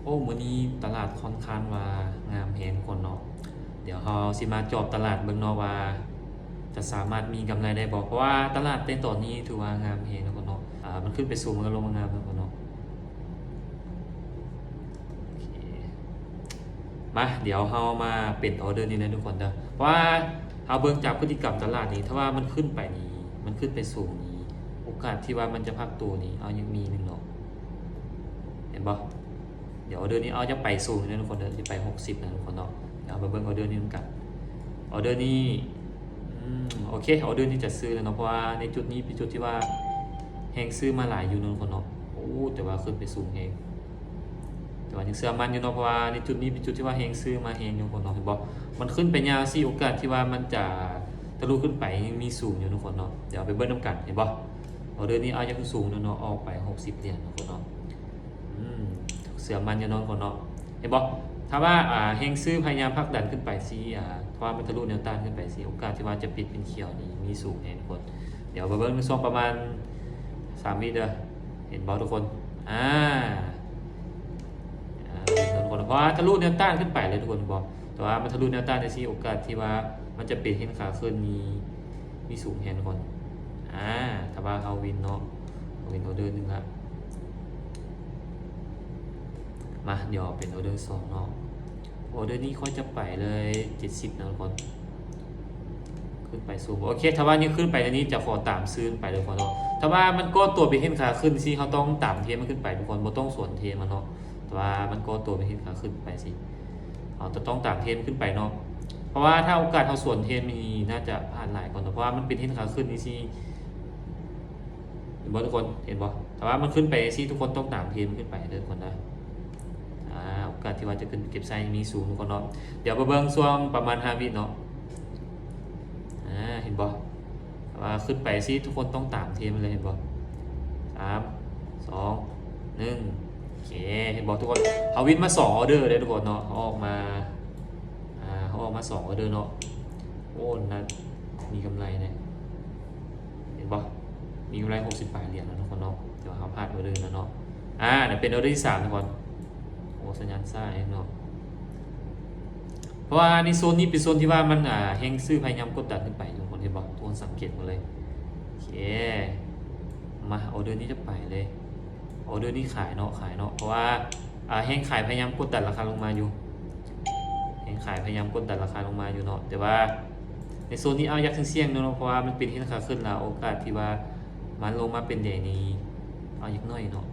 โอ้มื้อนี้ตลาดค่อนข้างว่างามแฮงคนเนาะเดี๋ยวเราสิมาเจาะตลาดเบิ่งเนาะว่าจะสามารถมีกำไรได้บ่เพราะว่าตลาดในตอนนี้ถือว่างามแฮงเนาะคนเนาะมันขึ้นไปสูงมันก็ลงมางามเนาะคนเนาะโอเคมาเดี๋ยวเรามาเป็นออเดอร์นี้นะทุกคนเด้อเพราะว่าเราเบิ่งจากพฤติกรรมตลาดนี้ถ้าว่ามันขึ้นไปนี่มันขึ้นไปสูงนี่โอกาสที่ว่ามันจะพักตัวนี่เอายังมีหนึงเนาะเห็นบ่ เดี๋ยวออเดอร์นี้เอาจะไปสูงนะทุกคนเดี๋ยวจะไป60นะทุกคนเนาะเดี๋ยวเอามาเบิ่งออเดอร์นี้กันออเดอร์นี้โอเคออเดอร์นี้จะซื้อแล้วเนาะเพราะว่าในจุดนี้เป็นจุดที่ว่าแฮงซื้อมาหลายอยู่นะทุกคนเนาะโอ้แต่ว่าขึ้นไปสูงแฮงแต่ว่ายังเชื่อมันอยู่เนาะเพราะว่าในจุดนี้เป็นจุดที่ว่าแฮงซื้อมาแฮงอยู่ทุกคนเนาะเห็นบ่มันขึ้นไปยาวสิโอกาสที่ว่ามันจะทะลุขึ้นไปยังมีสูงอยู่ทุกคนเนาะเดี๋ยวไปเบิ่งนำกันเห็นบ่ออเดอร์นี้เอายังสูงเนาะออกไป60เหรียญทุกคนเนาะเสือมันจะนอนก่อนเนาะเห็นบอกถ้าว่าเฮงซื้อพยายามพักดันขึ้นไปซีเพราะว่ามันทะลุแนวต้านขึ้นไปซีโอกาสที่ว่าจะปิดเป็นเขียวนี่มีสูงแน่ทุกคนเดี๋ยวเบิ้งในช่วงประมาณ3 วิเด้อเห็นบอทุกคนทุกคนเพราะว่าทะลุแนวต้านขึ้นไปเลยทุกคนบอกแต่ว่ามันทะลุแนวต้านในซีโอกาสที่ว่ามันจะปิดเห็นขาขึ้นมีสูงแน่ทุกคนถ้าว่าเขาวินเนาะวินออเดอร์นึงละมาเดี๋ยวเป็นออเดอร์2เนาะออเดอร์นี้ค่อยจะไปเลย70นะทุกคนขึ้นไปสูงโอเคถ้าว่านี่ขึ้นไปอันนี้จะขอตามซื้อไปเลยทุกคนเนาะถ้าว่ามันก็ตัวไปเห็นขาขึ้นสิเขาต้องตามเทมันขึ้นไปทุกคนบ่ต้องสวนเทมันเนาะแต่ว่ามันก็ตัวไปเห็นขาขึ้นไปสิเราจะต้องตามเทมขึ้นไปเนาะเพราะว่าถ้าโอกาสเขาสวนเทมมีน่าจะผ่านหลายก่อนเพราะว่ามันเป็นเห็นขาขึ้นนี่สิเห็นบ่ทุกคนเห็นบ่แต่ว่ามันขึ้นไปสิทุกคนต้องตามเทมขึ้นไปเลยทุกคนนะโอกาสที่ว่าจะขึ้นเก็บไซน์มีสูงทุกคนเนาะเดี๋ยวมาเบิ่งช่วงประมาณ5 วิเนาะเห็นบ่ว่าขึ้นไปสิทุกคนต้องตามเทมเลยเห็นบ่3 2 1โอเคเห็นบ่ทุกคนเขาวินมา2ออเดอร์เลยทุกคนเนาะเขาออกมา2ออเดอร์เนาะโอ้น่ามีกำไรเนี่ยเห็นบ่มีกำไร68 เหรียญแล้วทุกคนเนาะเดี๋ยวเขาพลาดออเดอร์แล้วเนาะเดี๋ยวเป็นออเดอร์ที่3ทุกคนสัญญาณซ่าเนาะเพราะว่าในโซนนี้เป็นโซนที่ว่ามันแฮงซื้อพยายามกดดันขึ้นไปทุกคนเห็นบอกทุกคนสังเกตมาเลยโอเคมาออเดอร์นี้จะไปเลยออเดอร์นี้ขายเนาะเพราะว่าแฮงขายพยายามกดดันราคาลงมาอยู่แฮงขายพยายามกดดันราคาลงมาอยู่เนาะแต่ว่าในโซนนี้เอายักษ์เสี่ยงๆเนาะเพราะว่ามันเป็นที่ราคาขึ้นแล้วโอกาสที่ว่ามันลงมาเป็นใหญ่นี้เอายักน้อยเนาะ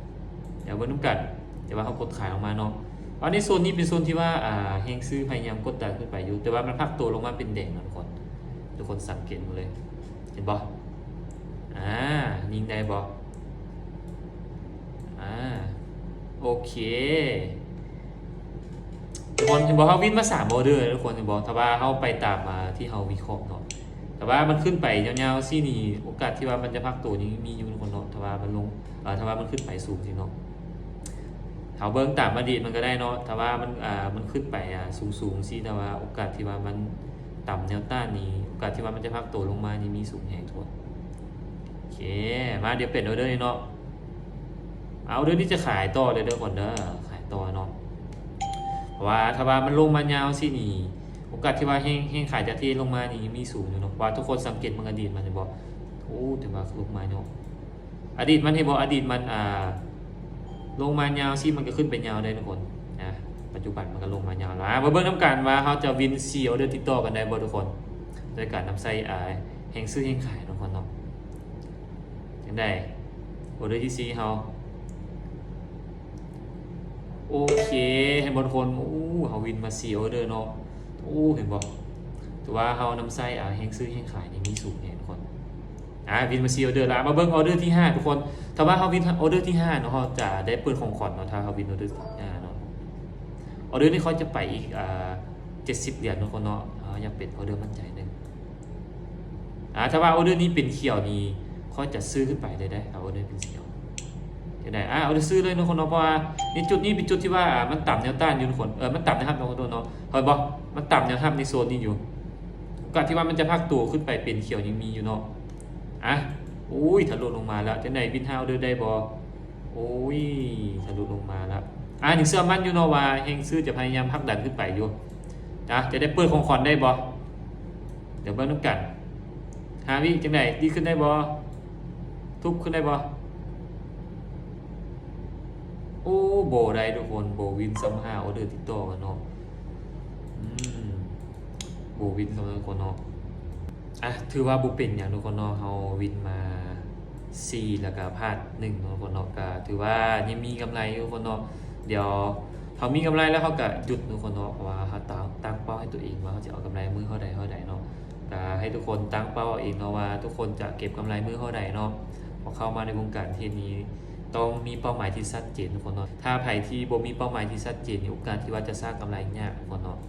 เดี๋ยวเบิ่งกันแต่ว่าเขากดขายออกมาเนาะอันนี้โซนนี้เป็นโซนที่ว่าเฮงซื้อพยายามกดดันขึ้นไปอยู่แต่ว่ามันพักตัวลงมาเป็นแดงนะทุกคนสังเกตมาเลยเห็นบ่ยิงได้บ่โอเคทุกคนเห็นบ่เขาวิ่งมา3 ออเดอร์ทุกคนเห็นบ่ถ้าว่าเขาไปตามมาที่เขาวิเคราะห์เนาะแต่ว่ามันขึ้นไปยาวๆซี่นี่โอกาสที่ว่ามันจะพักตัวนี้มีอยู่ทุกคนเนาะถ้าว่ามันลงถ้าว่ามันขึ้นไปสูงจริงเนาะเขาเบิ้งตามอดีตมันก็ได้เนาะแต่ว่ามันขึ้นไปสูงสิแต่ว่าโอกาสที่ว่ามันต่ำแนวต้านนี้โอกาสที่ว่ามันจะพักตัวลงมานี่มีสูงแห่งทั่วโอเคมาเดี๋ยวเปลี่ยนออเดอร์เนาะเอาออเดอร์ที่จะขายต่อเลยเด้อคนเด้อขายต่อเนาะเพราะว่าถ้าว่ามันลงมายาวสินี่โอกาสที่ว่าแห้งขายจากที่ลงมานี่มีสูงอยู่เนาะว่าทุกคนสังเกตมันอดีตมันจะบอกโอ้แต่ว่าลงมาเนาะอดีตมันเห็นบอกอดีตมันลงมายาวซิมันก็ขึ้นไปยาวได้ทุกคนปัจจุบันมันก็ลงมายาวแล้วมาเบิ่งน้ำกันว่าเขาจะวินซีออเดอร์ติดต่อกันได้บ่ทุกคนโดยการนำใส่แห่งซื้อแห่งขายทุกคนเนาะยังได้ออเดอร์ที่4เขาโอเคเห็นบ่ทุกคนเขาวินมา4 ออเดอร์เนาะเห็นบ่แต่ว่าเขานำใส่แห่งซื้อแห่งขายนี่มีสูงเนี่ยทุกคนวินมา4 ออเดอร์แล้วมาเบิ่งออเดอร์ที่5ทุกคนถ้าว่าเขาวินออเดอร์ที่5เนาะเขาจะได้เปิดของขวัญเนาะถ้าเขาวินออเดอร์ที่5เนาะออเดอร์นี้เขาจะไปอีก70 เหรียญทุกคนเนาะยังเป็นออเดอร์มั่นใจนึงถ้าว่าออเดอร์นี้เป็นเขียวนี่เขาจะซื้อขึ้นไปได้เอาออเดอร์เป็นเขียวจะได้เอาเดอร์ซื้อเลยทุกคนเนาะเพราะว่าในจุดนี้เป็นจุดที่ว่ามันต่ำแนวต้านอยู่ทุกคนมันต่ำนะครับทุกคนเนาะเห็นบ่มันต่ำแนวต้านในโซนนี้อยู่โอกาสที่ว่ามันจะพักตัวขึ้นไปเป็นเขียวยังมีอยู่เนาะทะลุลงมาแล้วจะไหนวินฮาวเดอร์ได้บ่ทะลุลงมาแล้ว หนึ่งเสื้อมั่นอยู่เนาะว่าเฮงซื้อจะพยายามผลักดันขึ้นไปอยู่นะจะได้เปิดของขวัญได้บ่เดี๋ยวเบิ่งนำกันหาวิจังไดดีขึ้นได้บ่ทุบขึ้นได้บ่โอ้โบได้ทุกคนโบวินซัมห้าออเดอร์ติดต่อกันเนาะอืมโบวินซัมห้าคนเนาะถือว่าบุเป็นอย่างทุกคนเนาะเฮาวินมา4แล้วก็พลาด1เนาะทุกคนเนาะก็ถือว่ายังมีกำไรอยู่ทุกคนเนาะเดี๋ยวเขามีกำไรแล้วเขาก็หยุดทุกคนเนาะเพราะว่าเขาตั้งเป้าให้ตัวเองว่าเขาจะเอากำไรมือเท่าใดเนาะก็ให้ทุกคนตั้งเป้าเอาเองเนาะว่าทุกคนจะเก็บกำไรมือเท่าใดเนาะพอเข้ามาในวงการเทรดนี้ต้องมีเป้าหมายที่ชัดเจนทุกคนเนาะถ้าใครที่บ่มีเป้าหมายที่ชัดเจนนี่โอกาสที่ว่าจะสร้างกำไรยากทุกคนเนาะ